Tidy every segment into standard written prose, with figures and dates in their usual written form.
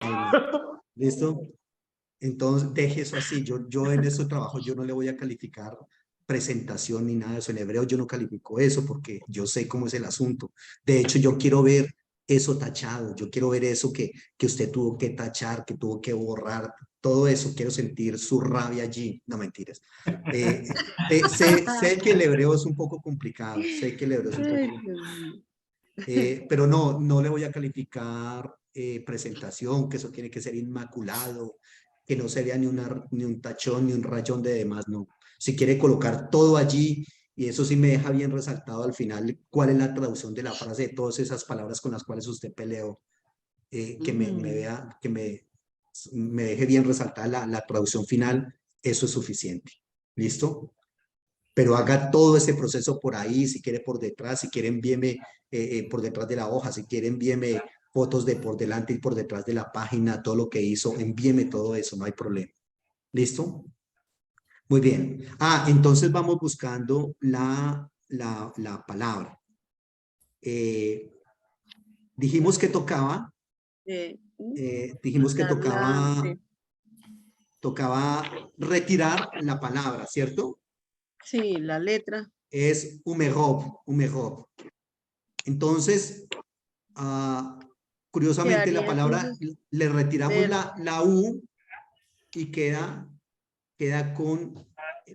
Muy bien. ¿Listo? Entonces, deje eso así. Yo en ese trabajo, yo no le voy a calificar presentación ni nada de eso. En hebreo yo no califico eso porque yo sé cómo es el asunto. De hecho, yo quiero ver eso tachado. Yo quiero ver eso que usted tuvo que tachar, que tuvo que borrar. Todo eso, quiero sentir su rabia allí. No, mentiras. Sé que el hebreo es un poco complicado. Sé que el hebreo es un poco Ay, complicado. Dios mío. Pero no le voy a calificar presentación, que eso tiene que ser inmaculado, que no se vea ni un tachón, ni un rayón de demás, no. Si quiere colocar todo allí, y eso sí me deja bien resaltado al final, cuál es la traducción de la frase, de todas esas palabras con las cuales usted peleó, que me vea, me deje bien resaltada la traducción final, eso es suficiente. ¿Listo? Pero haga todo ese proceso por ahí, si quiere por detrás, si quiere envíeme por detrás de la hoja, si quiere envíeme fotos de por delante y por detrás de la página, todo lo que hizo, envíeme todo eso, no hay problema. ¿Listo? Muy bien. Entonces vamos buscando la palabra. Dijimos que tocaba, dijimos que Sí. tocaba retirar la palabra, ¿cierto? Sí, la letra. Es umerov. Entonces, curiosamente la Quedaría palabra, entonces le retiramos ver la U y queda con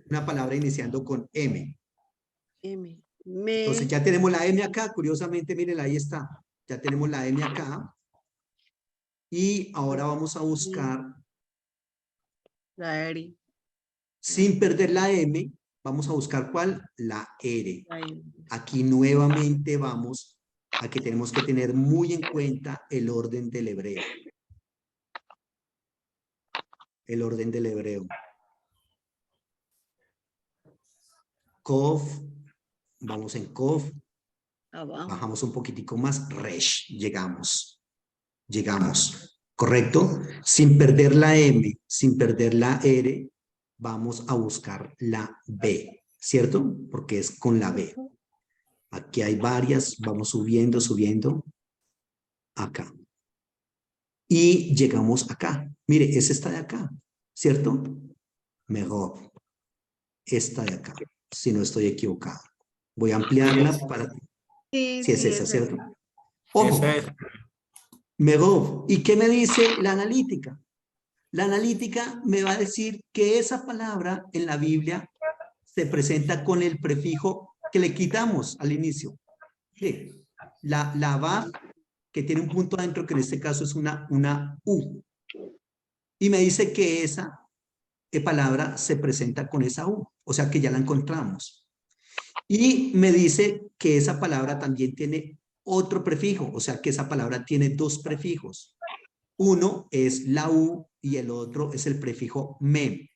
una palabra iniciando con M. M. Entonces Me, ya tenemos la M acá, curiosamente, miren, ahí está. Ya tenemos la M acá. Y ahora vamos a buscar, la R. sin perder la M, vamos a buscar ¿cuál? La R. La R. Aquí nuevamente vamos a que tenemos que tener muy en cuenta el orden del hebreo. El orden del hebreo. Kov, vamos en Kov, Abajo. bajamos un poquitico más, Resh, llegamos, ¿correcto? Sin perder la M, sin perder la R, vamos a buscar la B, ¿cierto? Porque es con la B. Aquí hay varias, vamos subiendo, acá. Y llegamos acá. Mire, es esta de acá, ¿cierto? Mejor, esta de acá, si no estoy equivocado. Voy a ampliarla para... Sí, Si es sí, esa, es ¿cierto? esa. Ojo, Megov. ¿Y qué me dice la analítica? La analítica me va a decir que esa palabra en la Biblia se presenta con el prefijo que le quitamos al inicio. Sí. La Vav, que tiene un punto adentro, que en este caso es una U. Y me dice que esa palabra se presenta con esa U. O sea que ya la encontramos. Y me dice que esa palabra también tiene otro prefijo, o sea que esa palabra tiene dos prefijos. Uno es la U y el otro es el prefijo men.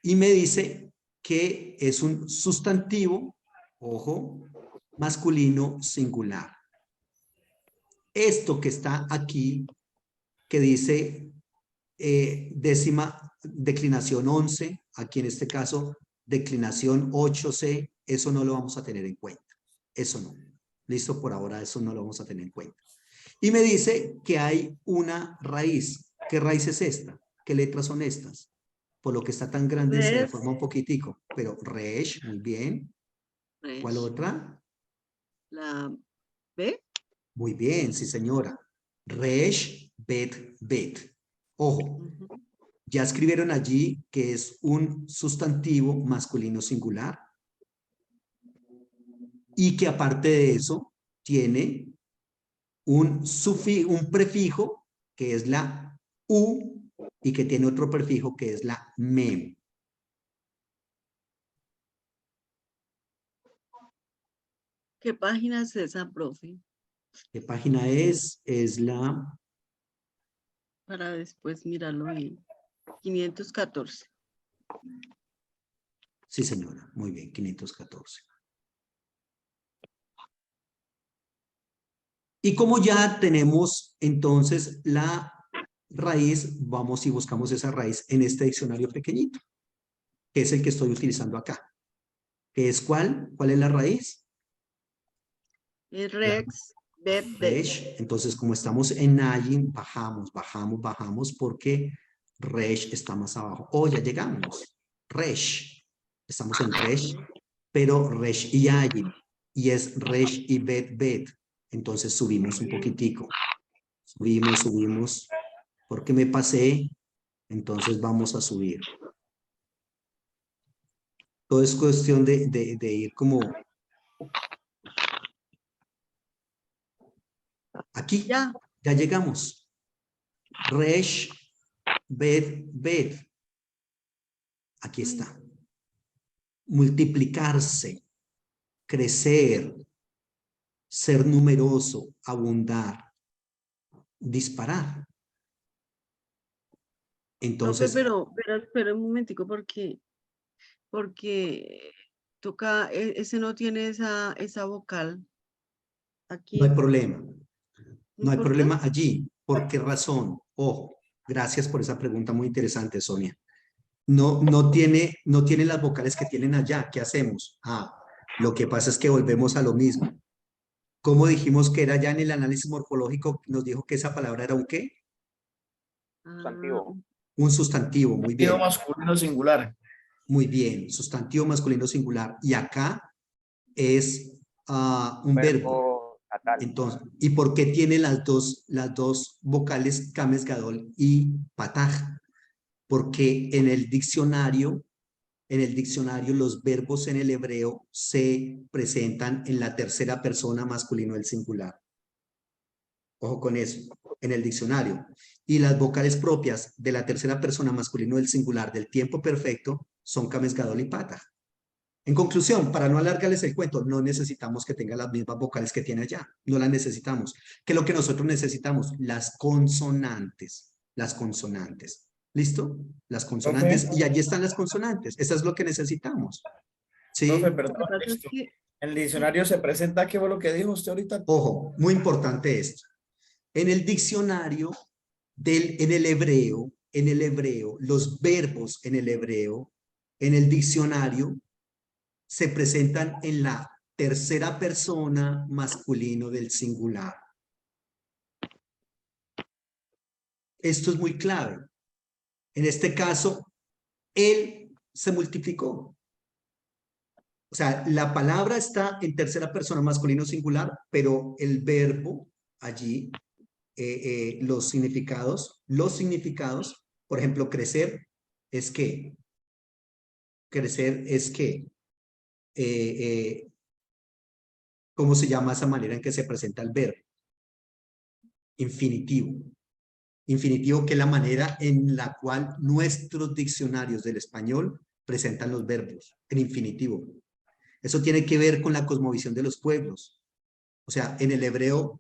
Y me dice que es un sustantivo, ojo, masculino singular. Esto que está aquí, que dice décima declinación 11, aquí en este caso declinación 8C, eso no lo vamos a tener en cuenta. Eso no. Listo, por ahora eso no lo vamos a tener en cuenta. Y me dice que hay una raíz. ¿Qué raíz es esta? ¿Qué letras son estas? Por lo que está tan grande se Res, deforma un poquitico. Pero Resh, muy bien. ¿Cuál res. otra? La B. Muy bien, sí señora. Resh, bet. Ojo, ya escribieron allí que es un sustantivo masculino singular y que aparte de eso tiene un prefijo que es la U y que tiene otro prefijo que es la mem. ¿Qué página es esa, profe? ¿Qué página es? Es la... Para después mirarlo bien. 514. Sí, señora. Muy bien, 514. Y como ya tenemos entonces la raíz, vamos y buscamos esa raíz en este diccionario pequeñito, que es el que estoy utilizando acá. ¿Qué es cuál? ¿Cuál es la raíz? Es La Rex. Bet, bet. Resh. Entonces, como estamos en Ayin, bajamos, bajamos, bajamos porque Resh está más abajo. Oh, ya llegamos. Resh. Estamos en Resh, pero Resh y Ayin. Y es Resh y Bet, Bet. Entonces subimos un poquitico. Subimos, subimos. Porque me pasé. Entonces vamos a subir. Todo es cuestión de ir como aquí. Ya. Ya llegamos. Resh, Bet, Bet. Aquí Ay, está. Multiplicarse, crecer, ser numeroso, abundar, disparar. profe, Entonces, pero espera un momentico porque toca, ese no tiene esa vocal no hay aquí. problema. ¿No No hay importa? problema allí. ¿Por qué razón? Ojo, gracias por esa pregunta muy interesante, Sonia. No tiene las vocales que tienen allá. ¿Qué hacemos? Lo que pasa es que volvemos a lo mismo. ¿Cómo dijimos que era ya en el análisis morfológico? Nos dijo que esa palabra era un ¿qué? Ah, Sustantivo. Un sustantivo. Muy Digo bien. masculino singular. Muy bien. Sustantivo masculino singular. Y acá es un verbo. Verbo natal. Entonces, ¿y por qué tiene las dos vocales kames gadol y pataj? Porque en el diccionario los verbos en el hebreo se presentan en la tercera persona masculino del singular. Ojo con eso, en el diccionario. Y las vocales propias de la tercera persona masculino del singular del tiempo perfecto son kames gadol y pataj. En conclusión, para no alargarles el cuento, no necesitamos que tenga las mismas vocales que tiene allá. No las necesitamos. ¿Qué es lo que nosotros necesitamos? Las consonantes. Las consonantes. ¿Listo? Las consonantes. Profe, Y allí están las consonantes. Eso es lo que necesitamos. profe, ¿Sí? lo que perdón. pasa es que, En el diccionario se presenta, ¿qué fue lo que dijo usted ahorita? Ojo, muy importante esto. En el diccionario en el hebreo, los verbos en el diccionario se presentan en la tercera persona masculino del singular. Esto es muy clave. En este caso, él se multiplicó. O sea, la palabra está en tercera persona masculino singular, pero el verbo allí, los significados, por ejemplo, crecer es que, ¿cómo se llama esa manera en que se presenta el verbo? Infinitivo. Infinitivo, que es la manera en la cual nuestros diccionarios del español presentan los verbos, en infinitivo. Eso tiene que ver con la cosmovisión de los pueblos. O sea, en el hebreo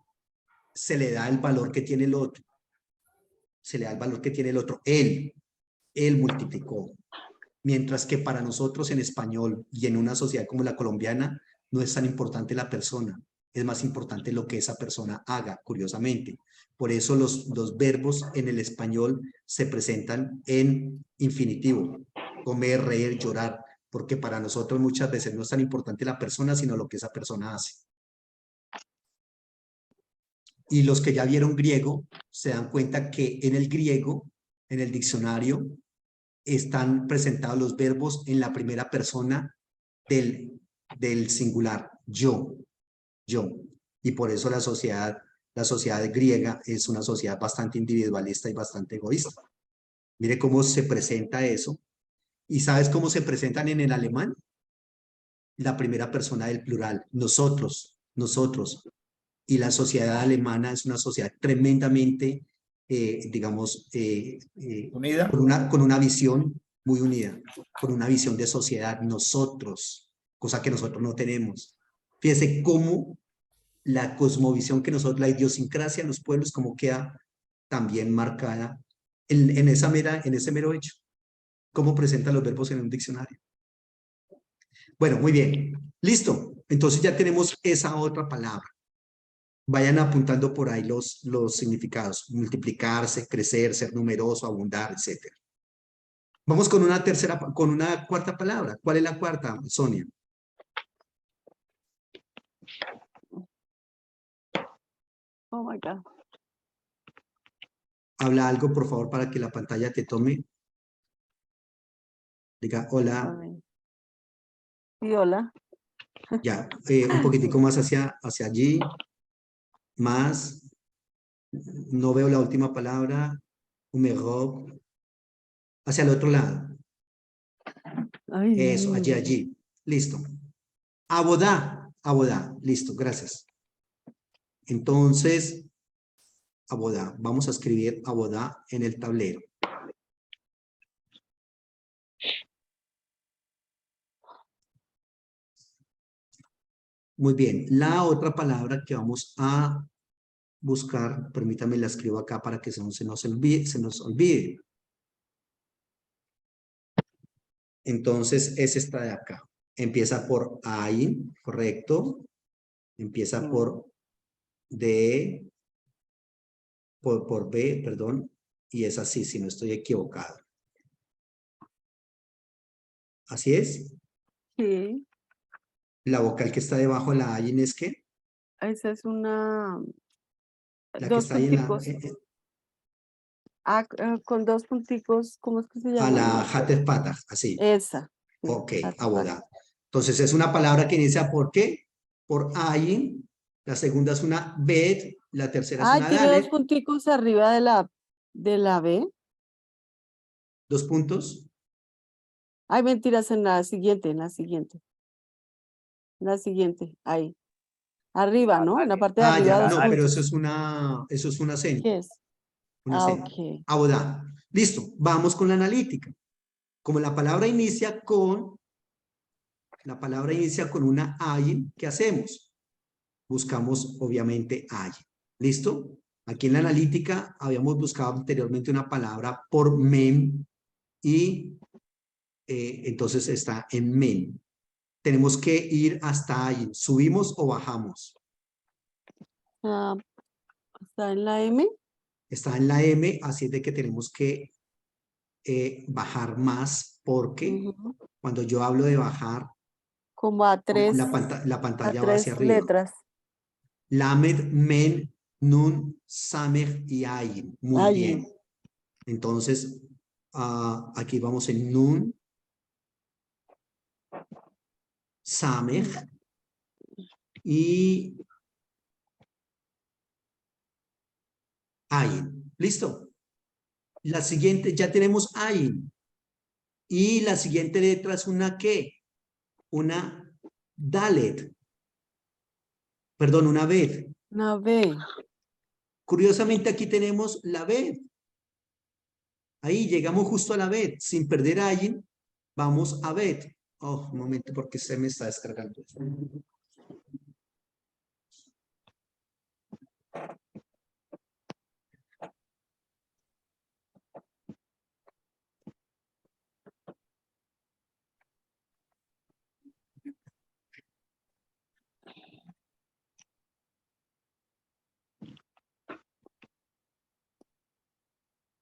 se le da el valor que tiene el otro. Se le da el valor que tiene el otro. Él multiplicó. Mientras que para nosotros en español y en una sociedad como la colombiana, no es tan importante la persona, es más importante lo que esa persona haga, curiosamente. Por eso los verbos en el español se presentan en infinitivo, comer, reír, llorar, porque para nosotros muchas veces no es tan importante la persona, sino lo que esa persona hace. Y los que ya vieron griego se dan cuenta que en el griego, en el diccionario, están presentados los verbos en la primera persona del singular, yo. Y por eso la sociedad griega es una sociedad bastante individualista y bastante egoísta. Mire cómo se presenta eso. ¿Y sabes cómo se presentan en el alemán? La primera persona del plural, nosotros, nosotros. Y la sociedad alemana es una sociedad tremendamente, digamos, Unida. con una visión muy unida, con una visión de sociedad, nosotros, cosa que nosotros no tenemos. Fíjese cómo la cosmovisión que nosotros, la idiosincrasia en los pueblos, como queda también marcada en ese mero hecho. Cómo presentan los verbos en un diccionario. Bueno, muy bien. Listo. Entonces ya tenemos esa otra palabra. Vayan apuntando por ahí los significados. Multiplicarse, crecer, ser numeroso, abundar, etc. Vamos con una cuarta palabra. ¿Cuál es la cuarta, Sonia? Oh my God. Habla algo, por favor, para que la pantalla te tome. Diga, A hola. ver. Sí, hola. Ya, un poquitico más hacia allí. Más. No veo la última palabra. Huméro. Hacia el otro lado. Ay, Eso, allí. Listo. Abodá. Abodá. Listo, gracias. Entonces, abodá. Vamos a escribir abodá en el tablero. Muy bien. La otra palabra que vamos a buscar, permítame la escribo acá para que se nos olvide. Entonces, es esta de acá. Empieza por Ain, correcto. Empieza por D, por B, perdón. Y es así, si no estoy equivocado. ¿Así es? sí. La vocal que está debajo de la Ain es ¿qué? Esa es una... La que Dos está ahí en la... punticos. Con dos punticos, ¿cómo es que se a llama? No me la acuerdo. Hatter Patas, así. Esa. Sí, Ok, Hatpat. abodá. Entonces es una palabra que inicia por ¿qué? Por Ain. La segunda es una Bet. La tercera es Ay, una tiene dos Dalet. punticos arriba de la B. 2 puntos. Ay, mentiras, en la siguiente, en la siguiente. En la siguiente, ahí. Arriba, ¿no? En la parte de Ah, arriba, ya. dos No, pero eso puntos. es un acento. ¿Qué es? Un Ah, acento. ok. Abodá. Listo. Vamos con la analítica. Como la palabra inicia con una Ain, ¿qué hacemos? Buscamos, obviamente, Ain. ¿Listo? Aquí en la analítica habíamos buscado anteriormente una palabra por mem y entonces está en men. Tenemos que ir hasta ahí. ¿Subimos o bajamos? Ah, está en la M. Está en la M, así de que tenemos que bajar más porque Ujú. cuando yo hablo de bajar, Como la a pantalla va hacia tres arriba. letras. Lamed, men, nun, samer y ayin. Muy Ahí. bien. Entonces, aquí vamos en nun, samer y ayin. ¿Listo? La siguiente, ya tenemos ayin. Y la siguiente letra es una ¿qué? Una dalet. Perdón, una bet. Una B. Curiosamente aquí tenemos la bet. Ahí llegamos justo a la bet. Sin perder ayin, vamos a bet. Oh, un momento porque se me está descargando.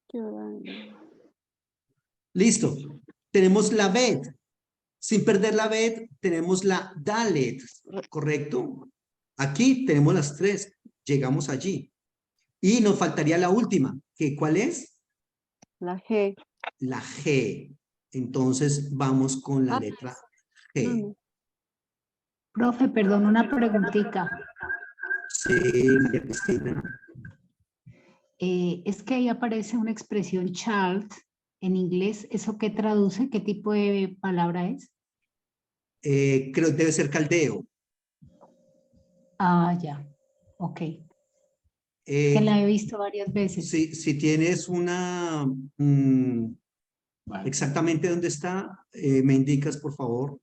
¿Qué hora? Listo. Tenemos la bet. Sin perder la bet, tenemos la dalet. ¿Correcto? Aquí tenemos las tres. Llegamos allí. Y nos faltaría la última. ¿Que cuál es? La G. La G. Entonces vamos con la Ah, letra no, G. no. Profe, perdón, una preguntita. Sí, María Cristina. Es que ahí aparece una expresión child en inglés. ¿Eso qué traduce? ¿Qué tipo de palabra es? Creo que debe ser caldeo. Ah, ya. Ok. Que la he Eh, visto varias veces. si tienes una... exactamente dónde está, me indicas, por favor,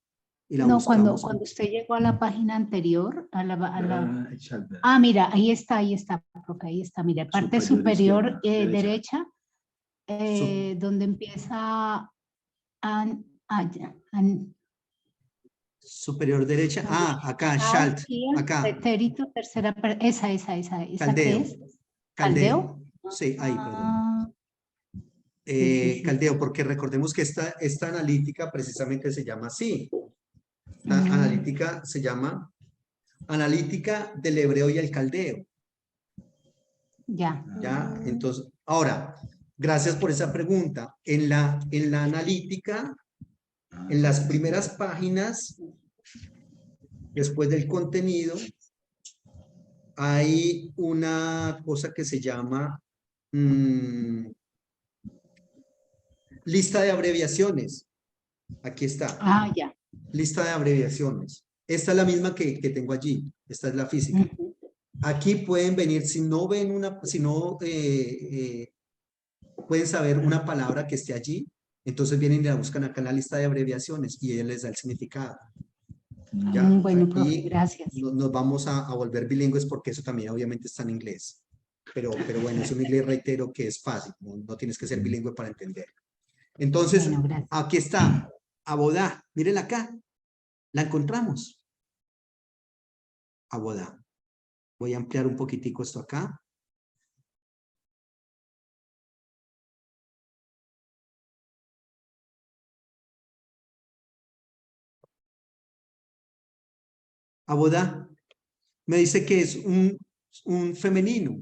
y la No, buscamos. cuando usted llegó a la página anterior, Ah, mira, ahí está, profe, ahí está. Mira, parte superior derecha, donde empieza Superior derecha. Ah, acá, Shalt. Acá, pretérito, esa, ¿qué caldeo. es? Caldeo. ¿Caldeo? Sí, ahí, perdón. Ah, sí. Caldeo, porque recordemos que esta analítica precisamente se llama así. La Mm, analítica se llama analítica del hebreo y el caldeo. Ya. ¿Ya? Entonces, ahora, gracias por esa pregunta. En la analítica, en las primeras páginas, después del contenido, hay una cosa que se llama lista de abreviaciones. Aquí está. Ah, ya. Lista de abreviaciones. Esta es la misma que tengo allí. Esta es la física. Ujú. Aquí pueden venir, si no ven una, si no pueden saber una palabra que esté allí, entonces vienen y la buscan acá en la lista de abreviaciones y ella les da el significado. Ya, Bueno, profe, aquí gracias. nos vamos a volver bilingües porque eso también obviamente está en inglés. Pero bueno, es un inglés, reitero, que es fácil, no tienes que ser bilingüe para entender. Entonces, Bueno, gracias. aquí está, abodá, mírenla acá, la encontramos. Abodá. Voy a ampliar un poquitico esto acá. Abodá me dice que es un femenino.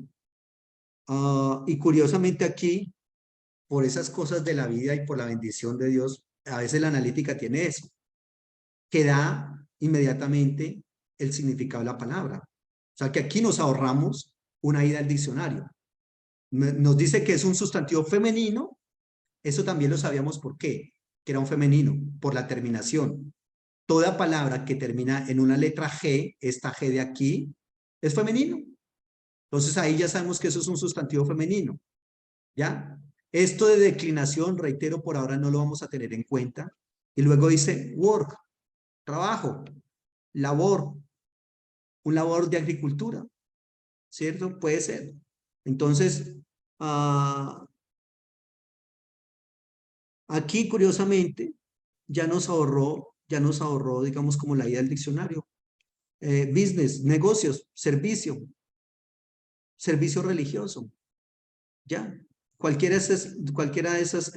Y curiosamente aquí, por esas cosas de la vida y por la bendición de Dios, a veces la analítica tiene eso, que da inmediatamente el significado de la palabra. O sea que aquí nos ahorramos una ida al diccionario. Nos dice que es un sustantivo femenino, eso también lo sabíamos por qué, que era un femenino, por la terminación. Toda palabra que termina en una letra G, esta G de aquí, es femenino. Entonces ahí ya sabemos que eso es un sustantivo femenino. ¿Ya? Esto de declinación, reitero, por ahora no lo vamos a tener en cuenta. Y luego dice work, trabajo, labor, un labor de agricultura, ¿cierto? Puede ser. Entonces, aquí curiosamente ya nos ahorró, digamos, como la ida del diccionario. Business, negocios, servicio, servicio religioso, ¿ya? Cualquiera de esas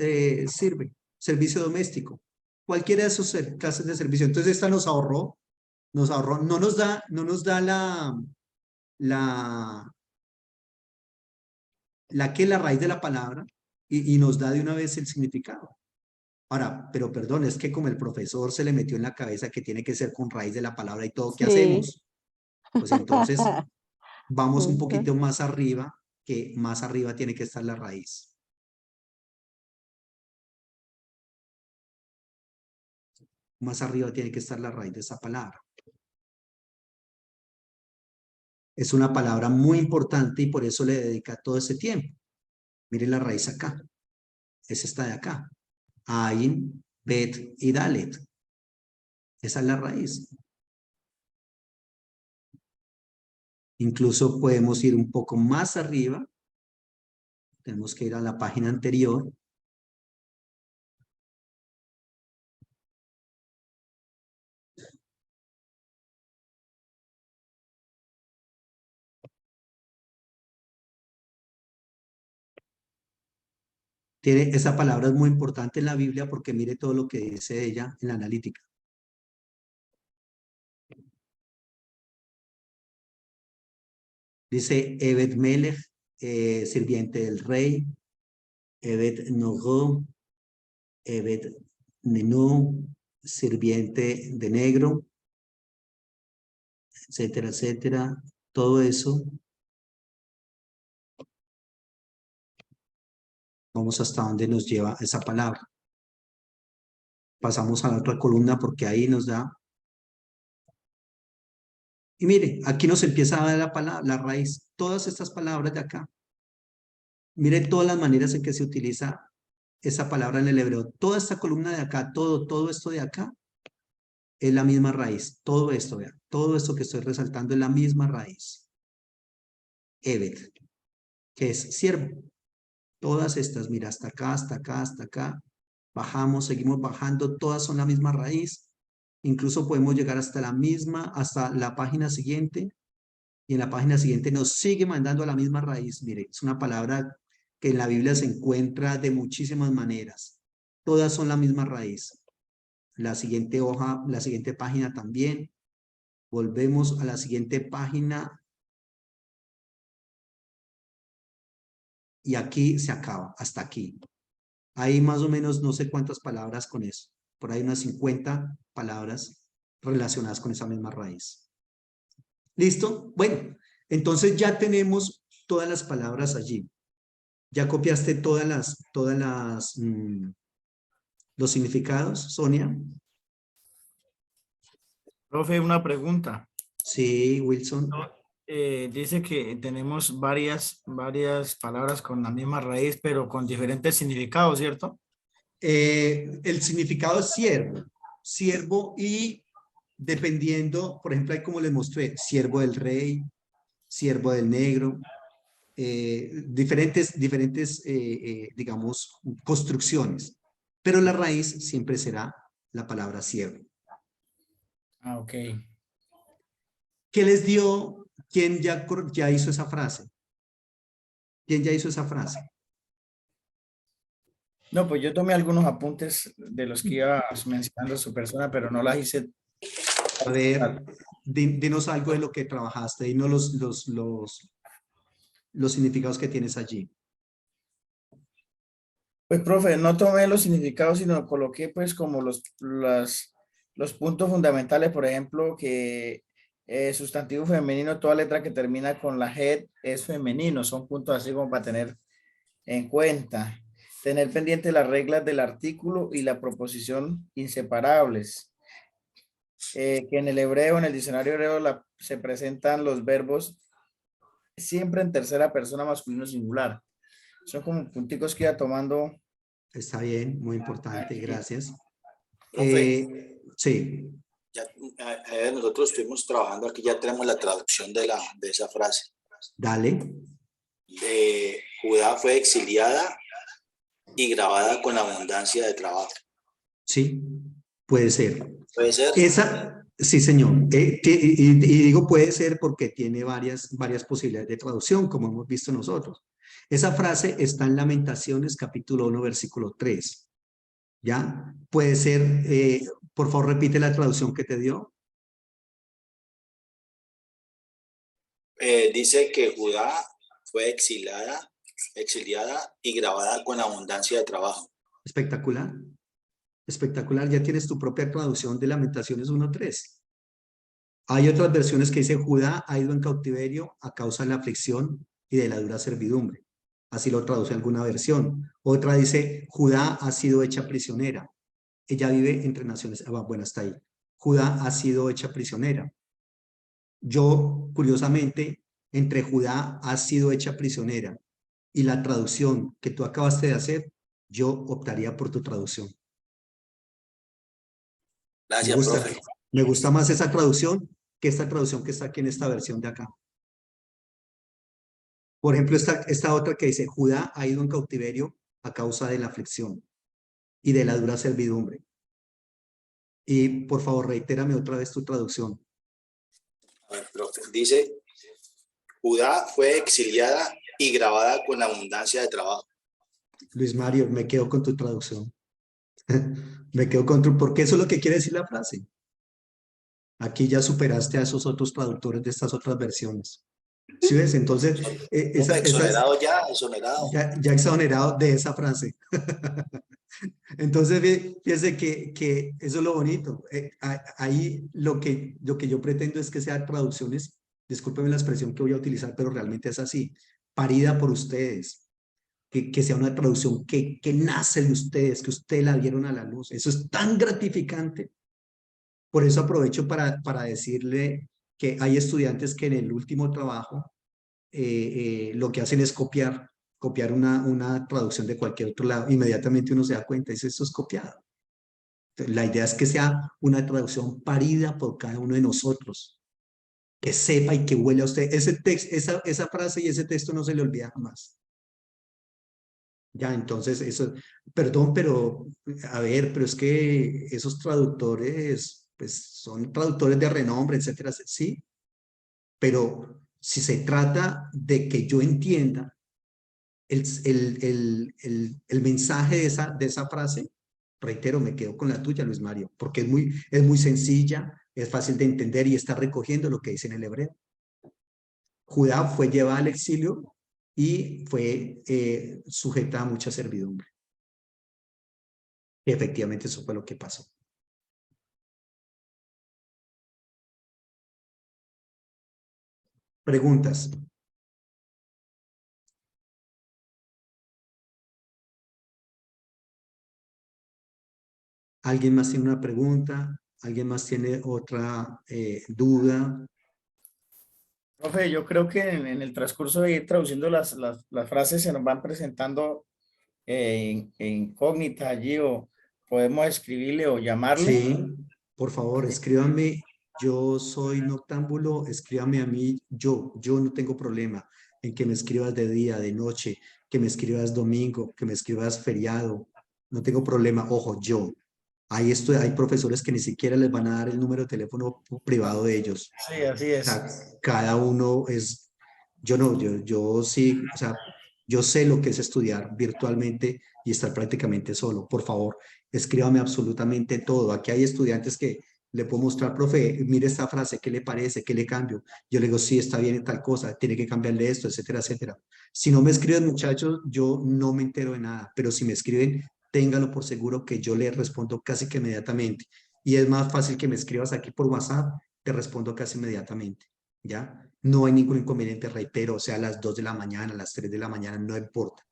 sirve. Servicio doméstico. Cualquiera de esos clases de servicio. Entonces esta nos ahorró, no nos da la raíz de la palabra y nos da de una vez el significado. Ahora, pero perdón, es que como el profesor se le metió en la cabeza que tiene que ser con raíz de la palabra y todo, ¿qué Sí. hacemos? Pues entonces vamos un poquito más arriba, que más arriba tiene que estar la raíz. Más arriba tiene que estar la raíz de esa palabra. Es una palabra muy importante y por eso le dedica todo ese tiempo. Miren la raíz acá. Es esta de acá. Ain, Bet y Dalet. Esa es la raíz. Incluso podemos ir un poco más arriba. Tenemos que ir a la página anterior. Esa palabra es muy importante en la Biblia porque mire todo lo que dice ella en la analítica. Dice Evet Melech, sirviente del rey, Evet Nogo, Evet Nenú, sirviente de negro, etcétera, etcétera. Todo eso. Vamos hasta donde nos lleva esa palabra. Pasamos a la otra columna porque ahí nos da. Y mire, aquí nos empieza a dar la palabra, la raíz. Todas estas palabras de acá. Mire todas las maneras en que se utiliza esa palabra en el hebreo. Toda esta columna de acá, todo esto de acá, es la misma raíz. Todo esto, vean. Todo esto que estoy resaltando es la misma raíz. Evet, que es siervo. Todas estas, mira, hasta acá, hasta acá, hasta acá. Bajamos, seguimos bajando, todas son la misma raíz. Incluso podemos llegar hasta hasta la página siguiente. Y en la página siguiente nos sigue mandando a la misma raíz. Mire, es una palabra que en la Biblia se encuentra de muchísimas maneras. Todas son la misma raíz. La siguiente hoja, la siguiente página también. Volvemos a la siguiente página. y aquí se acaba, hasta aquí. Hay más o menos no sé cuántas palabras con eso. Por ahí unas 50 palabras relacionadas con esa misma raíz. ¿Listo? Bueno, entonces ya tenemos todas las palabras allí. ¿Ya copiaste los significados, Sonia? Profe, una pregunta. Sí, Wilson. Dice que tenemos varias palabras con la misma raíz, pero con diferentes significados, ¿cierto? El significado es siervo y dependiendo, por ejemplo, ahí como les mostré, siervo del rey, siervo del negro, diferentes, digamos, construcciones, pero la raíz siempre será la palabra siervo. Ah, ok. ¿Qué les dio? ¿Quién ya hizo esa frase? ¿Quién ya hizo esa frase? No, pues yo tomé algunos apuntes de los que iba mencionando su persona, pero no las hice. A ver, dinos algo de lo que trabajaste, dinos los significados que tienes allí. Pues, profe, no tomé los significados, sino coloqué pues como los puntos fundamentales, por ejemplo, que sustantivo femenino, toda letra que termina con la head es femenino, son puntos así como para tener en cuenta. Tener pendiente las reglas del artículo y la proposición inseparables. Que en el hebreo, en el diccionario hebreo, se presentan los verbos siempre en tercera persona masculino singular. Son como punticos que iba tomando. Está bien, muy importante, Aquí. gracias. Profe, Sí. ya, nosotros estuvimos trabajando aquí, ya tenemos la traducción de esa frase. Dale. Judá fue exiliada y grabada con abundancia de trabajo. Sí, puede ser. ¿Puede ser? Sí, señor. Y digo puede ser porque tiene varias posibilidades de traducción, como hemos visto nosotros. Esa frase está en Lamentaciones, capítulo 1, versículo 3. ¿Ya? Puede ser, por favor, repite la traducción que te dio. Dice que Judá fue exiliada y grabada con abundancia de trabajo. Espectacular. Espectacular. Ya tienes tu propia traducción de Lamentaciones 1:3. Hay otras versiones que dice Judá ha ido en cautiverio a causa de la aflicción y de la dura servidumbre. Así lo traduce alguna versión. Otra dice Judá ha sido hecha prisionera. Ella vive entre naciones. Bueno, hasta ahí. Judá ha sido hecha prisionera. Yo, curiosamente, entre Judá ha sido hecha prisionera y la traducción que tú acabaste de hacer, yo optaría por tu traducción. Gracias, profe. Me gusta más esa traducción que esta traducción que está aquí en esta versión de acá. Por ejemplo, esta otra que dice, Judá ha ido en cautiverio a causa de la aflicción y de la dura servidumbre. Y por favor, reitérame otra vez tu traducción. A ver, profe, dice, Judá fue exiliada y grabada con abundancia de trabajo. Luis Mario, me quedo con tu traducción. Me quedo con tu, porque eso es lo que quiere decir la frase. Aquí ya superaste a esos otros traductores de estas otras versiones. ¿Sí ves? Entonces, exonerado. Ya exonerado de esa frase. Entonces, fíjese que eso es lo bonito. Ahí lo que yo pretendo es que sean traducciones, discúlpenme la expresión que voy a utilizar, pero realmente es así, parida por ustedes. Que sea una traducción que nace de ustedes, que ustedes la vieron a la luz. Eso es tan gratificante. Por eso aprovecho para decirle que hay estudiantes que en el último trabajo lo que hacen es copiar una traducción de cualquier otro lado. Inmediatamente uno se da cuenta, dice, esto es copiado. Entonces, la idea es que sea una traducción parida por cada uno de nosotros, que sepa y que huele a usted. Esa frase y ese texto no se le olvida jamás. Ya, entonces, eso, perdón, pero, a ver, pero es que esos traductores, pues, son traductores de renombre, etcétera, sí, pero si se trata de que yo entienda el mensaje de esa frase, reitero, me quedo con la tuya, Luis Mario, porque es muy sencilla, es fácil de entender y está recogiendo lo que dice en el hebreo. Judá fue llevada al exilio y fue sujeta a mucha servidumbre. Y efectivamente eso fue lo que pasó. Preguntas. ¿Alguien más tiene una pregunta? ¿Alguien más tiene otra duda? Profe, yo creo que en el transcurso de ir traduciendo las frases se nos van presentando en incógnita allí o podemos escribirle o llamarle. Sí, por favor, escríbanme. Yo soy noctámbulo, escríbame a mí. Yo no tengo problema en que me escribas de día, de noche, que me escribas domingo, que me escribas feriado. No tengo problema. Ojo, yo. Hay profesores que ni siquiera les van a dar el número de teléfono privado de ellos. Sí, así O es. sea, cada uno es, yo no, yo sí, o sea, yo sé lo que es estudiar virtualmente y estar prácticamente solo. Por favor, escríbame absolutamente todo. Aquí hay estudiantes que le puedo mostrar, profe, mire esta frase, ¿qué le parece? ¿Qué le cambio? Yo le digo, sí, está bien en tal cosa, tiene que cambiarle esto, etcétera, etcétera. Si no me escriben, muchachos, yo no me entero de nada, pero si me escriben, téngalo por seguro que yo le respondo casi que inmediatamente. Y es más fácil que me escribas aquí por WhatsApp, te respondo casi inmediatamente, ¿ya? No hay ningún inconveniente, reitero, o sea, a las 2 de la mañana, a las 3 de la mañana, no importa.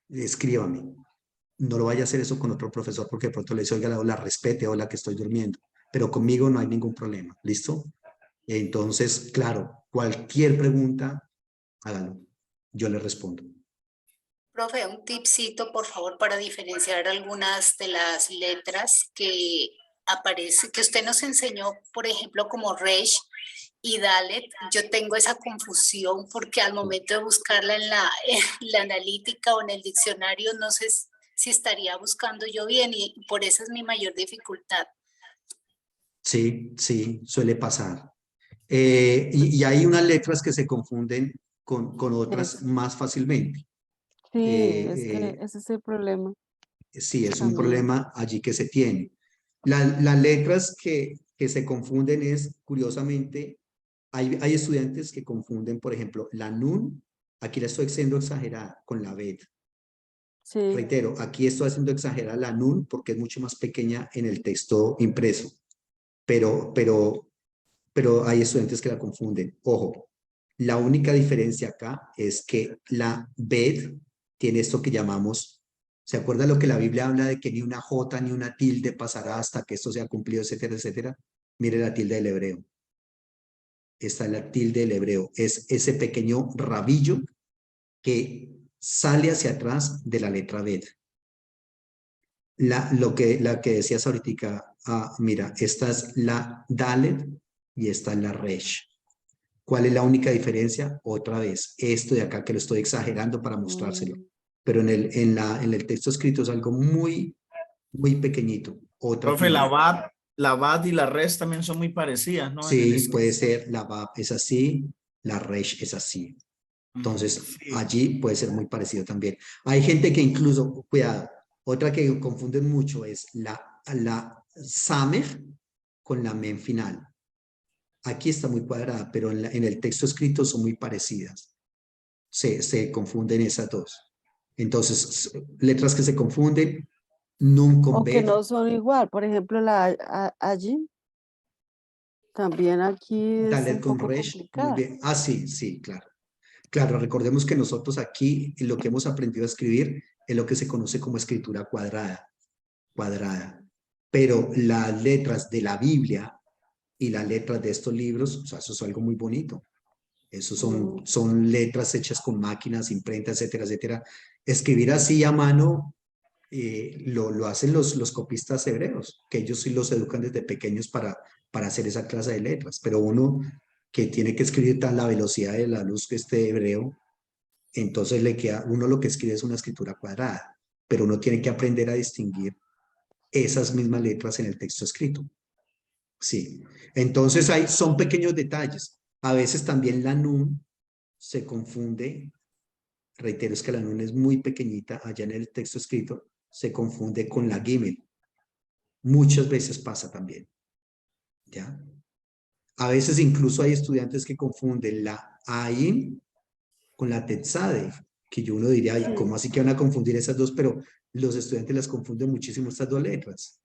Escríbame. No lo vaya a hacer eso con otro profesor porque de pronto le dice, oiga, la respete, hola, que estoy durmiendo. Pero conmigo no hay ningún problema, ¿listo? Entonces, claro, cualquier pregunta, hágalo. Yo le respondo. Profe, un tipcito, por favor, para diferenciar algunas de las letras que aparece, que usted nos enseñó, por ejemplo, como Resh y Dalet. Yo tengo esa confusión porque al momento de buscarla en la analítica o en el diccionario, no sé si estaría buscando yo bien y por eso es mi mayor dificultad. Sí, sí, suele pasar. Y hay unas letras que se confunden con otras más fácilmente. Sí, es que Eh, ese es el problema sí, es un también. problema allí que se tiene. Las letras que se confunden es, curiosamente, hay estudiantes que confunden, por ejemplo, la nun, aquí la estoy haciendo exagerada con la bet. Sí, Reitero, aquí estoy haciendo exagerada la nun porque es mucho más pequeña en el texto impreso, pero hay estudiantes que la confunden. Ojo, la única diferencia acá es que la bet tiene esto que llamamos, ¿se acuerda lo que la Biblia habla de que ni una jota ni una tilde pasará hasta que esto sea cumplido, etcétera, etcétera? Mire la tilde del hebreo. Esta es la tilde del hebreo. Es ese pequeño rabillo que sale hacia atrás de la letra bet. La que decías ahorita, mira, esta es la dalet y esta es la resh. ¿Cuál es la única diferencia? Otra vez, esto de acá que lo estoy exagerando para mostrárselo. Pero en el texto escrito es algo muy, muy pequeñito. Otra Profe, tilde. la BAT y la RES también son muy parecidas, ¿no? En el Sí, puede ser, la VAP es así, la resh es así. Entonces, sí. allí puede ser muy parecido también. Hay gente que incluso, cuidado, otra que confunden mucho es la samer con la men final. Aquí está muy cuadrada, pero en el texto escrito son muy parecidas. Se confunden esas dos. Entonces, letras que se confunden, nun con o que bet, no son igual. Por ejemplo, la allí también aquí es dalet un con poco resh, muy complicada. bien. Ah, sí, sí, claro. Claro, recordemos que nosotros aquí lo que hemos aprendido a escribir es lo que se conoce como escritura cuadrada. Pero las letras de la Biblia y las letras de estos libros, o sea, eso es algo muy bonito. Eso son letras hechas con máquinas, imprenta, etcétera, etcétera. Escribir así a mano lo hacen los copistas hebreos, que ellos sí los educan desde pequeños para hacer esa clase de letras. Pero uno que tiene que escribir tan la velocidad de la luz que este hebreo, entonces le queda, uno lo que escribe es una escritura cuadrada, pero uno tiene que aprender a distinguir esas mismas letras en el texto escrito. Sí, entonces son pequeños detalles. A veces también la nun se confunde, reitero, es que la nun es muy pequeñita allá en el texto escrito, se confunde con la gimel. Muchas veces pasa también, ¿ya? A veces incluso hay estudiantes que confunden la ain con la tetzade. que uno diría, "Ay, Sí. ¿cómo así que van a confundir esas dos?" Pero los estudiantes las confunden muchísimo estas dos letras.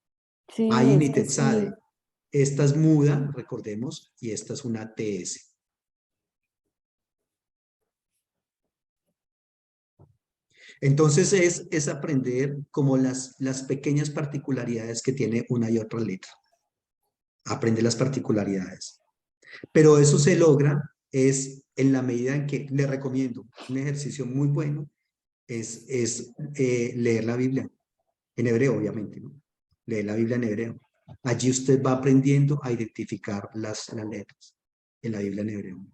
Sí, Ain es y que Tetzade. sí. Esta es muda, recordemos, y esta es una TS. Entonces es aprender como las pequeñas particularidades que tiene una y otra letra. Aprende las particularidades. Pero eso se logra es en la medida en que le recomiendo un ejercicio muy bueno, es leer la Biblia, en hebreo obviamente, ¿no? Leer la Biblia en hebreo. Allí usted va aprendiendo a identificar las letras en la Biblia en hebreo.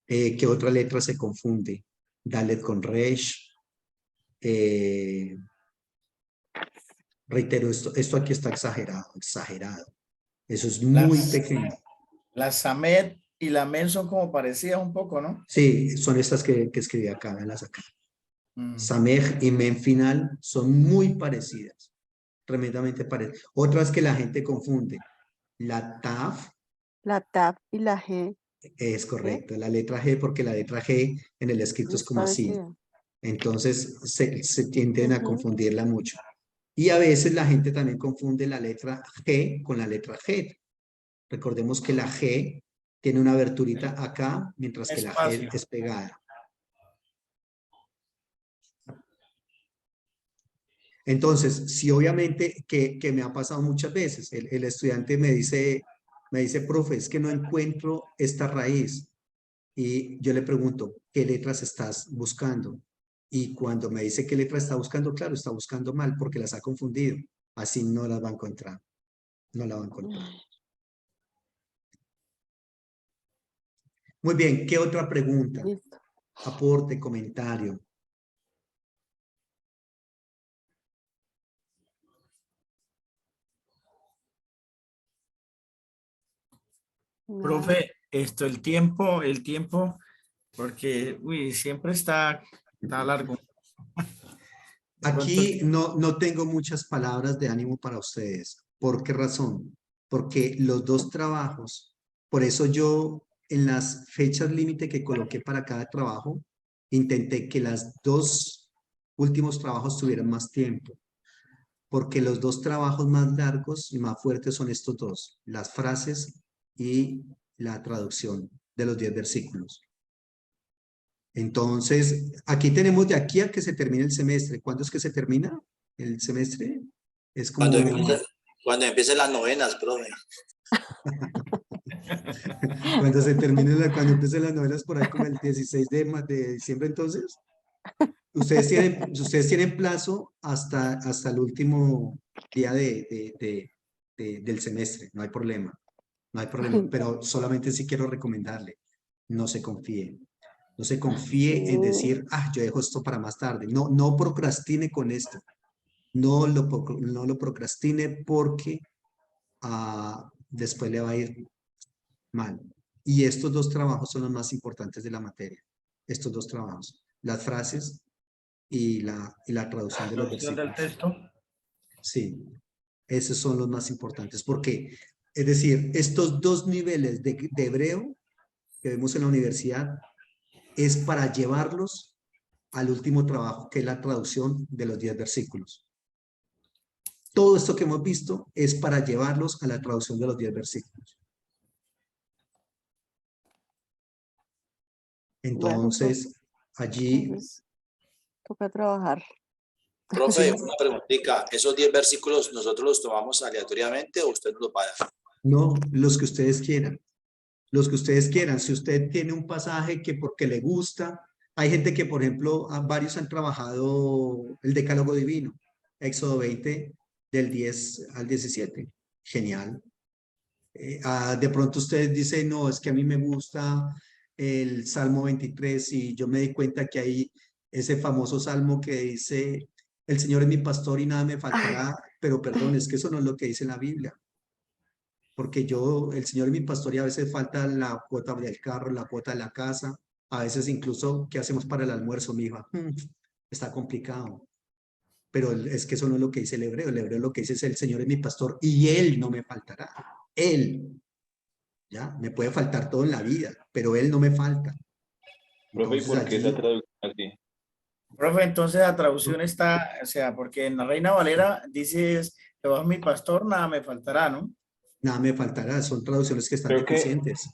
¿Qué otra letra se confunde? Dalet con Resh. Reitero, esto aquí está exagerado, exagerado. Eso es muy pequeño. Las Samet y la Men son como parecidas un poco, ¿no? Sí, son estas que escribí acá, veanlas acá. Mm. Samej y Men final son muy parecidas, tremendamente parecidas. Otras que la gente confunde. La Taf La TAP y la G. es correcto, la letra G, porque la letra G en el escrito es Es como así. parecida. Entonces se tienden a Ujú. confundirla mucho. Y a veces la gente también confunde la letra G con la letra G. Recordemos que la G tiene una aberturita acá, mientras que la G Espacio. es pegada. Entonces, sí, obviamente que me ha pasado muchas veces. El estudiante me dice, profe, es que no encuentro esta raíz. Y yo le pregunto, ¿qué letras estás buscando? Y cuando me dice qué letra está buscando, claro, está buscando mal porque las ha confundido. Así no las va a encontrar. No la va a encontrar. Muy bien, ¿qué otra pregunta? Listo. Aporte, comentario. Nada. Profe, el tiempo, porque, uy, siempre está largo. De pronto, Aquí no tengo muchas palabras de ánimo para ustedes. ¿Por qué razón? Porque los dos trabajos, por eso yo en las fechas límite que coloqué para cada trabajo, intenté que las dos últimos trabajos tuvieran más tiempo, porque los dos trabajos más largos y más fuertes son estos dos, las frases y la traducción de los 10 versículos. Entonces, aquí tenemos de aquí a que se termine el semestre. ¿Cuándo es que se termina el semestre? Es como... Cuando empiecen las novenas, profe. cuando empiecen las novelas por ahí como el 16 de diciembre, entonces. Ustedes tienen plazo hasta el último día del semestre. No hay problema. No hay problema. Pero solamente sí quiero recomendarle. No se confíe. No se confíe en decir, yo dejo esto para más tarde. No procrastine con esto. No lo procrastine porque después le va a ir mal. Y estos dos trabajos son los más importantes de la materia. Estos dos trabajos. Las frases y la traducción de los traducción del versículos. texto. Sí, esos son los más importantes. Porque, es decir, estos dos niveles de hebreo que vemos en la universidad es para llevarlos al último trabajo, que es la traducción de los 10 versículos. Todo esto que hemos visto es para llevarlos a la traducción de los 10 versículos. Entonces, allí... Entonces, toca trabajar. Profe, Sí. una preguntita. ¿Esos 10 versículos nosotros los tomamos aleatoriamente o usted nos los paga? No, los que ustedes quieran. Los que ustedes quieran. Si usted tiene un pasaje que porque le gusta, hay gente que, por ejemplo, varios han trabajado el Decálogo Divino, Éxodo 20, del 10 al 17. Genial. De pronto usted dice, no, es que a mí me gusta el Salmo 23 y yo me di cuenta que hay ese famoso salmo que dice, el Señor es mi pastor y nada me faltará, pero perdón, es que eso no es lo que dice la Biblia. Porque el Señor es mi pastor y a veces falta la cuota del carro, la cuota de la casa, a veces incluso, ¿qué hacemos para el almuerzo, mi hija? Está complicado. Pero es que eso no es lo que dice el hebreo lo que dice es el Señor es mi pastor y Él no me faltará. Él, ¿ya? Me puede faltar todo en la vida, pero Él no me falta. Profe, ¿y Entonces por qué esa allí, traducción así? Profe, entonces la traducción está, o sea, porque en la Reina Valera dice, Jehová es mi pastor, nada me faltará, ¿no? nada me faltará, son traducciones que están Creo que deficientes. en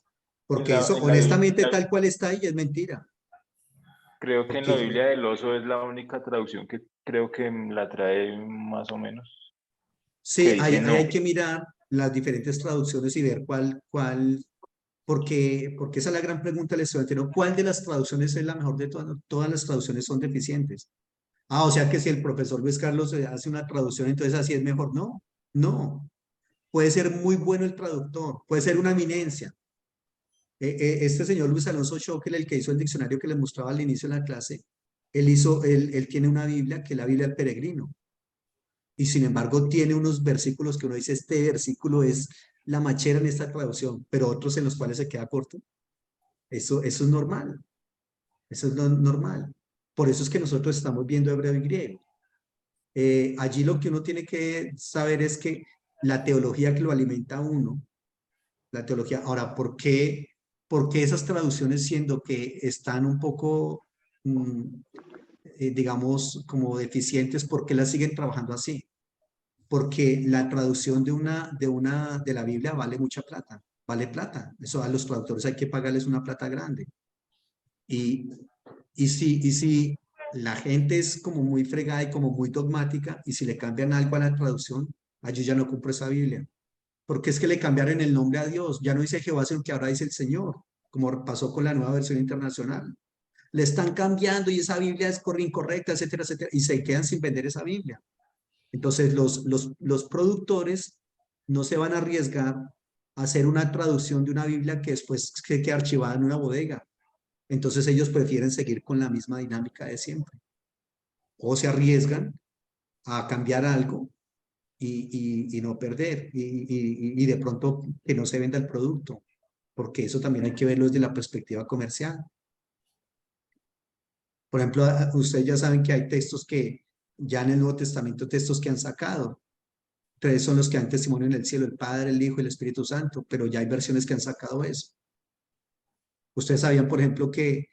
Porque la, eso, en la honestamente, Biblia, tal cual está ahí, es mentira. creo que en la Porque Biblia del oso es la única traducción que creo que la trae más o menos, que sí, dice ahí no. hay que mirar las diferentes traducciones y ver porque esa es la gran pregunta del estudiante, ¿no? ¿Cuál de las traducciones es la mejor de todas? No, todas las traducciones son deficientes. Ah, o sea que si el profesor Luis Carlos hace una traducción, entonces así es mejor. No, no. Puede ser muy bueno el traductor, puede ser una eminencia. Este señor Luis Alonso Schockel, el que hizo el diccionario que les mostraba al inicio de la clase, él tiene una Biblia, que es la Biblia del Peregrino. Y sin embargo tiene unos versículos que uno dice, este versículo es la machera en esta traducción, pero otros en los cuales se queda corto. Eso es normal. Eso es normal. Por eso es que nosotros estamos viendo hebreo y griego. Allí lo que uno tiene que saber es que la teología que lo alimenta a uno, la teología, ahora, por qué esas traducciones siendo que están un poco, digamos, como deficientes, por qué las siguen trabajando así? Porque la traducción de la Biblia vale mucha plata, vale plata. Eso a los traductores hay que pagarles una plata grande. Y, y si la gente es como muy fregada y como muy dogmática, y si le cambian algo a la traducción, yo ya no compro esa Biblia. Porque es que le cambiaron el nombre a Dios. Ya no dice Jehová, sino que ahora dice el Señor, como pasó con la nueva versión internacional. Le están cambiando y esa Biblia es incorrecta, etcétera, etcétera, y se quedan sin vender esa Biblia. Entonces, los productores no se van a arriesgar a hacer una traducción de una Biblia que después quede archivada en una bodega. Entonces, ellos prefieren seguir con la misma dinámica de siempre. O se arriesgan a cambiar algo y no perder, y de pronto que no se venda el producto, porque eso también hay que verlo desde la perspectiva comercial. Por ejemplo, ustedes ya saben que hay textos que ya en el Nuevo Testamento, textos que han sacado. Tres son los que dan testimonio en el cielo, el Padre, el Hijo y el Espíritu Santo, pero ya hay versiones que han sacado eso. Ustedes sabían, por ejemplo, que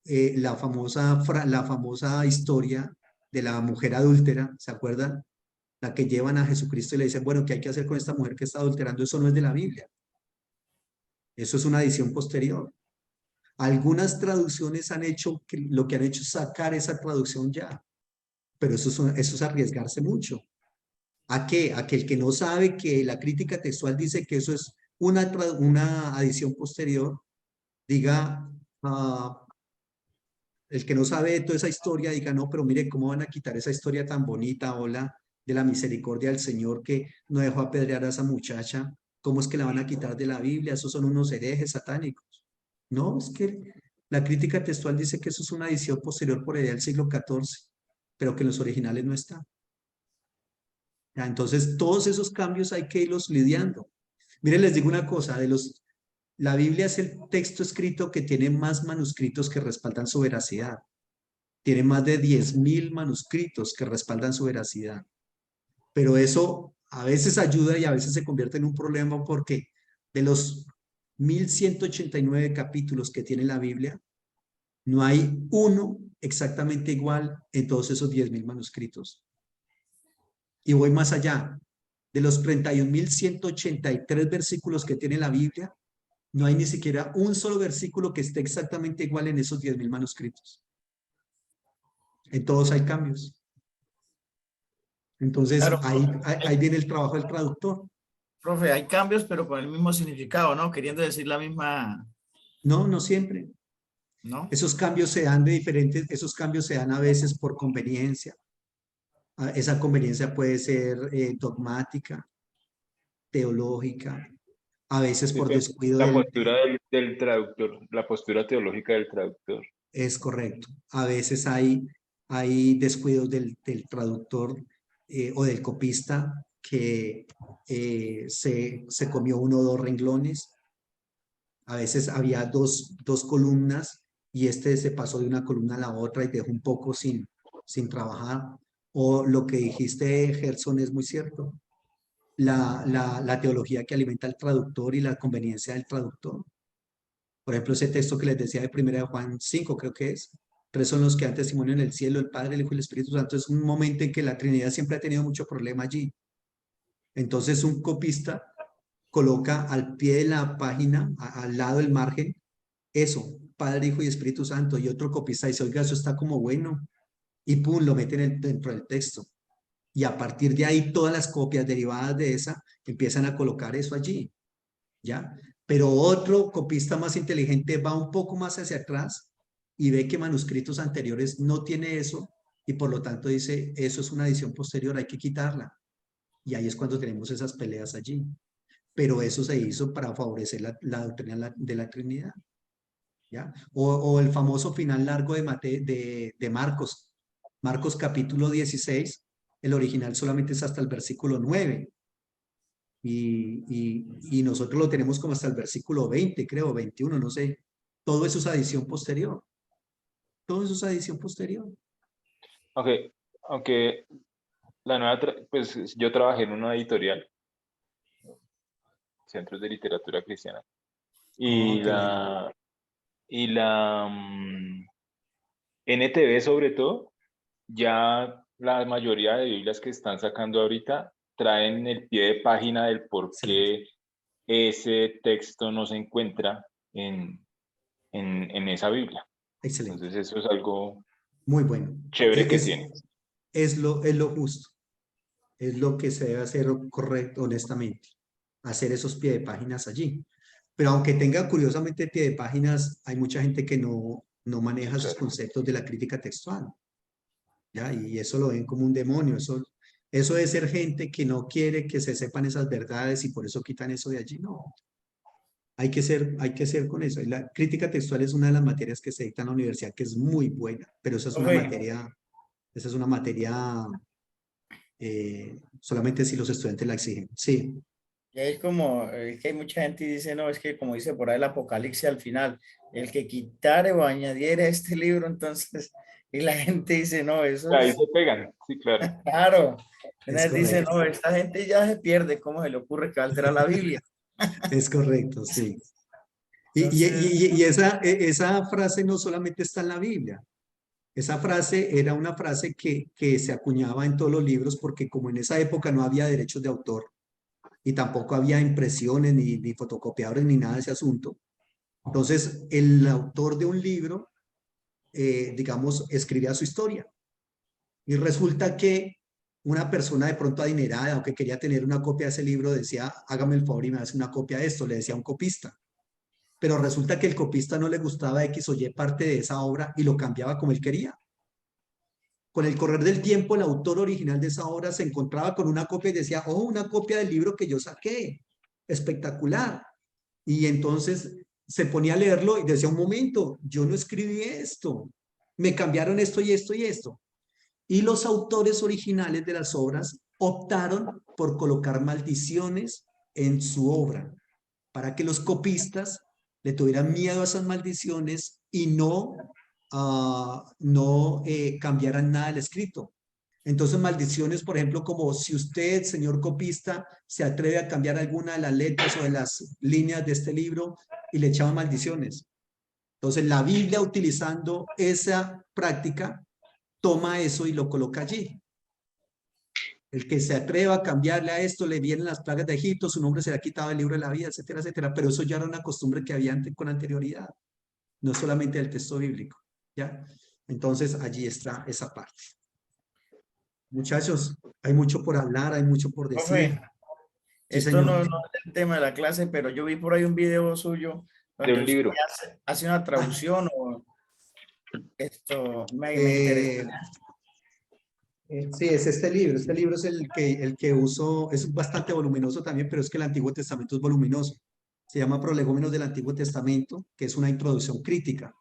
la famosa historia de la mujer adúltera, ¿se acuerdan? La que llevan a Jesucristo y le dicen, bueno, ¿qué hay que hacer con esta mujer que está adulterando? Eso no es de la Biblia. Eso es una edición posterior. Algunas traducciones han hecho, lo que han hecho es sacar esa traducción ya, pero eso es arriesgarse mucho. ¿A qué? A que el que no sabe que la crítica textual dice que eso es una adición posterior, diga, el que no sabe de toda esa historia, diga, no, pero mire, ¿cómo van a quitar esa historia tan bonita, hola, de la misericordia del Señor que no dejó apedrear a esa muchacha? ¿Cómo es que la van a quitar de la Biblia? Esos son unos herejes satánicos. No, es que la crítica textual dice que eso es una adición posterior por allá del siglo XIV, pero que en los originales no está. Ya, entonces, todos esos cambios hay que irlos lidiando. Miren, les digo una cosa, la Biblia es el texto escrito que tiene más manuscritos que respaldan su veracidad. Tiene más de 10.000 manuscritos que respaldan su veracidad. Pero eso a veces ayuda y a veces se convierte en un problema porque de los 1.189 capítulos que tiene la Biblia, no hay uno exactamente igual en todos esos 10.000 manuscritos. Y voy más allá. De los 31.183 versículos que tiene la Biblia, no hay ni siquiera un solo versículo que esté exactamente igual en esos 10.000 manuscritos. En todos hay cambios. Entonces, Claro, ahí viene el trabajo del traductor. profe, hay cambios, pero con el mismo significado, ¿no? Queriendo decir la misma, No, no siempre. ¿no? Esos cambios se dan esos cambios se dan a veces por conveniencia. Esa conveniencia puede ser dogmática, teológica, a veces por Depende descuido de la postura del traductor, la postura teológica del traductor. es correcto. A veces hay descuidos del traductor o del copista que se comió uno o dos renglones. A veces había dos columnas y se pasó de una columna a la otra y dejó un poco sin trabajar. O lo que dijiste, Gerson, es muy cierto. La teología que alimenta al traductor y la conveniencia del traductor. Por ejemplo, ese texto que les decía de 1 de Juan 5, creo que es. 3 son los que dan testimonio en el cielo, el Padre, el Hijo y el Espíritu Santo. Es un momento en que la Trinidad siempre ha tenido mucho problema allí. Entonces un copista coloca al pie de la página, al lado del margen, eso, Padre, Hijo y Espíritu Santo. Y otro copista dice, oiga, eso está como bueno. Y pum, lo meten dentro del texto. Y a partir de ahí, todas las copias derivadas de esa empiezan a colocar eso allí. ¿Ya? Pero otro copista más inteligente va un poco más hacia atrás y ve que manuscritos anteriores no tiene eso y por lo tanto dice, eso es una edición posterior, hay que quitarla. Y ahí es cuando tenemos esas peleas allí. Pero eso se hizo para favorecer la doctrina de la Trinidad. ¿Ya? O el famoso final largo de Marcos. Marcos capítulo 16, el original solamente es hasta el versículo 9. Y nosotros lo tenemos como hasta el versículo 20, creo, 21, no sé. Todo eso es adición posterior. Todo eso es adición posterior. Aunque la nueva, pues yo trabajé en una editorial, Centros de Literatura Cristiana, y la NTV sobre todo, ya la mayoría de Biblias que están sacando ahorita traen el pie de página del por qué ese texto no se encuentra en esa Biblia. Excelente. Entonces eso es algo muy bueno. Chévere que tiene. Es lo justo. Es lo que se debe hacer correcto, honestamente. Hacer esos pie de páginas allí. Pero aunque tenga curiosamente pie de páginas, hay mucha gente que no maneja esos conceptos de la crítica textual. ¿Ya? Y eso lo ven como un demonio. Eso de ser gente que no quiere que se sepan esas verdades y por eso quitan eso de allí. No. Hay que ser con eso. Y la crítica textual es una de las materias que se dicta en la universidad que es muy buena, pero esa es una materia solamente si los estudiantes la exigen. Sí. Y es como, es que hay mucha gente que dice, no, es que como dice por ahí el Apocalipsis al final, el que quitare o añadiera este libro, entonces, y la gente dice, no, eso ahí se pegan, sí, claro. Claro. Entonces dice, no, esta gente ya se pierde, ¿cómo se le ocurre que va a alterar la Biblia? Es correcto, sí. Entonces, y esa frase no solamente está en la Biblia. Esa frase era una frase que se acuñaba en todos los libros porque como en esa época no había derechos de autor y tampoco había impresiones ni fotocopiadores ni nada de ese asunto, entonces el autor de un libro, digamos, escribía su historia. Y resulta que una persona de pronto adinerada o que quería tener una copia de ese libro decía, hágame el favor y me hace una copia de esto, le decía a un copista. Pero resulta que el copista no le gustaba X o Y parte de esa obra y lo cambiaba como él quería. Con el correr del tiempo, el autor original de esa obra se encontraba con una copia y decía, oh, una copia del libro que yo saqué. Espectacular. Y entonces se ponía a leerlo y decía, un momento, yo no escribí esto. Me cambiaron esto y esto y esto. Y los autores originales de las obras optaron por colocar maldiciones en su obra para que los copistas le tuvieran miedo a esas maldiciones y no cambiaran nada del escrito. Entonces, maldiciones, por ejemplo, como si usted, señor copista, se atreve a cambiar alguna de las letras o de las líneas de este libro y le echaban maldiciones. Entonces, la Biblia, utilizando esa práctica, toma eso y lo coloca allí. El que se atreva a cambiarle a esto, le vienen las plagas de Egipto, su nombre será quitado del libro de la vida, etcétera, etcétera. Pero eso ya era una costumbre que había con anterioridad, no solamente del texto bíblico, ¿ya? Entonces, allí está esa parte. Muchachos, hay mucho por hablar, hay mucho por decir. Profe, esto no es el tema de la clase, pero yo vi por ahí un video suyo de un libro. Hace una traducción o esto me interesa. Sí, es este libro. Este libro es el que uso, es bastante voluminoso también, pero es que el Antiguo Testamento es voluminoso. Se llama Prolegómenos del Antiguo Testamento, que es una introducción crítica.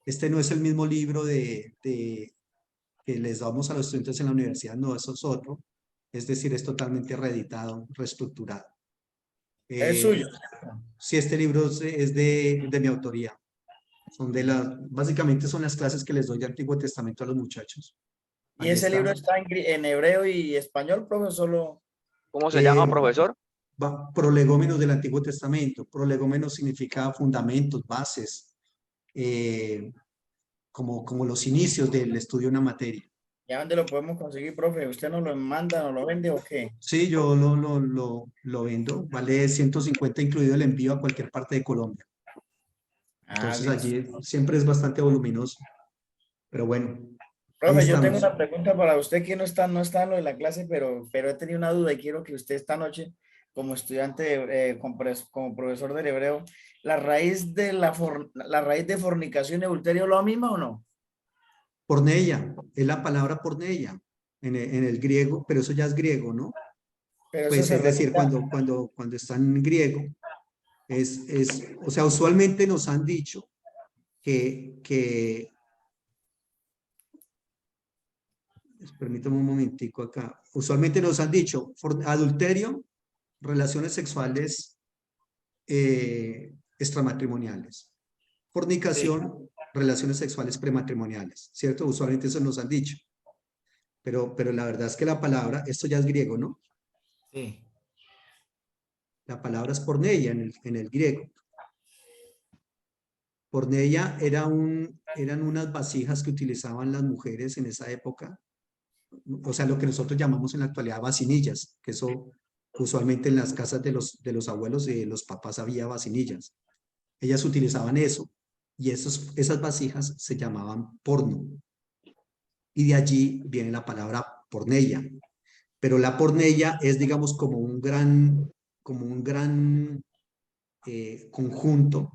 Este no es el mismo libro que les damos a los estudiantes en la universidad, no, eso es otro. Es decir, es totalmente reeditado, reestructurado. Es suyo. Sí, este libro es de mi autoría. Básicamente son las clases que les doy de Antiguo Testamento a los muchachos. ¿Y ese libro está en hebreo y español, profesor? ¿Cómo se llama, profesor? prolegómenos del Antiguo Testamento. Prolegómenos significa fundamentos, bases, como los inicios del estudio de una materia. ¿Ya dónde lo podemos conseguir, profe? ¿Usted nos lo manda, nos lo vende o qué? Sí, yo lo vendo, vale 150 incluido el envío a cualquier parte de Colombia. Entonces allí siempre es bastante voluminoso. Pero bueno. Profe, yo tengo una pregunta para usted que no está en lo de la clase, pero he tenido una duda y quiero que usted esta noche, como estudiante, como profesor del hebreo, ¿la raíz de fornicación y adulterio es lo mismo o no? Porneia, es la palabra porneia en el griego, pero eso ya es griego, ¿no? Pero pues es decir, cuando está en griego, o sea, usualmente nos han dicho que permítame un momentico acá, usualmente nos han dicho adulterio, relaciones sexuales extramatrimoniales, fornicación, relaciones sexuales prematrimoniales, ¿cierto? Usualmente eso nos han dicho. Pero la verdad es que la palabra, esto ya es griego, ¿no? Sí. La palabra es porneia en el griego. Porneia eran unas vasijas que utilizaban las mujeres en esa época. O sea, lo que nosotros llamamos en la actualidad vasinillas, que eso usualmente en las casas de los abuelos y de los papás había vasinillas. Ellas utilizaban eso y esas vasijas se llamaban porno. Y de allí viene la palabra porneia. Pero la porneia es, digamos, como un gran conjunto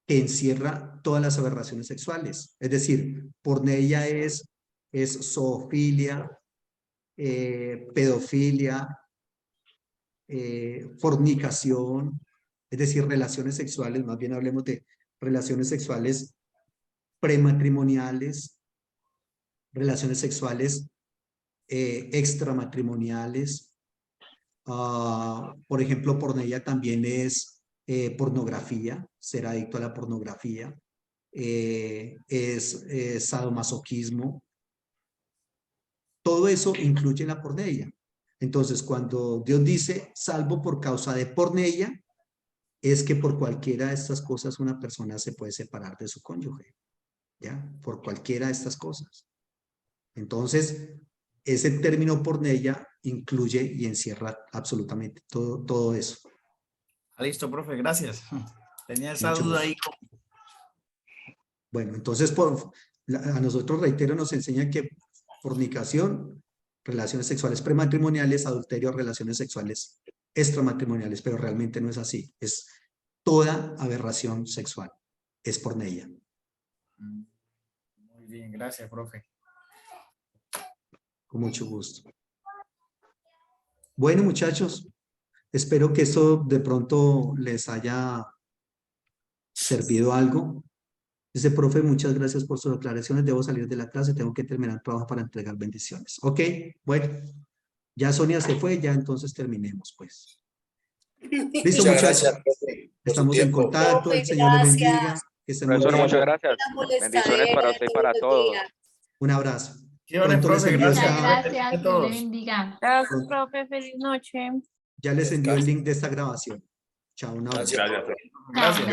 que encierra todas las aberraciones sexuales. Es decir, porneia es zoofilia, pedofilia, fornicación, es decir, relaciones sexuales, más bien hablemos de relaciones sexuales prematrimoniales, relaciones sexuales extramatrimoniales. Por ejemplo, porneia también es pornografía, ser adicto a la pornografía, es sadomasoquismo. Todo eso incluye la porneia. Entonces, cuando Dios dice salvo por causa de porneia, es que por cualquiera de estas cosas una persona se puede separar de su cónyuge, ¿ya? Por cualquiera de estas cosas. Entonces, ese término porneia incluye y encierra absolutamente todo eso. Listo, profe, gracias. Tenía esa duda ahí. Bueno, entonces a nosotros, reitero, nos enseñan que fornicación, relaciones sexuales prematrimoniales, adulterio, relaciones sexuales extramatrimoniales, pero realmente no es así. Es toda aberración sexual. Es porneia. Muy bien, gracias, profe. Con mucho gusto. Bueno, muchachos, espero que esto de pronto les haya servido algo. Dice, profe, muchas gracias por sus aclaraciones. Debo salir de la clase, tengo que terminar el trabajo para entregar bendiciones. Ok, bueno, ya Sonia se fue, ya entonces terminemos, pues. Listo, Muchas muchachos. gracias, profe, por Estamos su en tiempo. contacto, el Profe, Señor les bendiga. gracias. Que estén muy Profesor, bien. muchas gracias. Una molestadera Bendiciones para usted y para todos los todos. días. Un abrazo. Pronto les Muchas envío gracias, Dios le bendiga. Gracias, profe. Feliz noche. Ya les envío el link de esta grabación. Chao, un abrazo. Gracias. Gracias.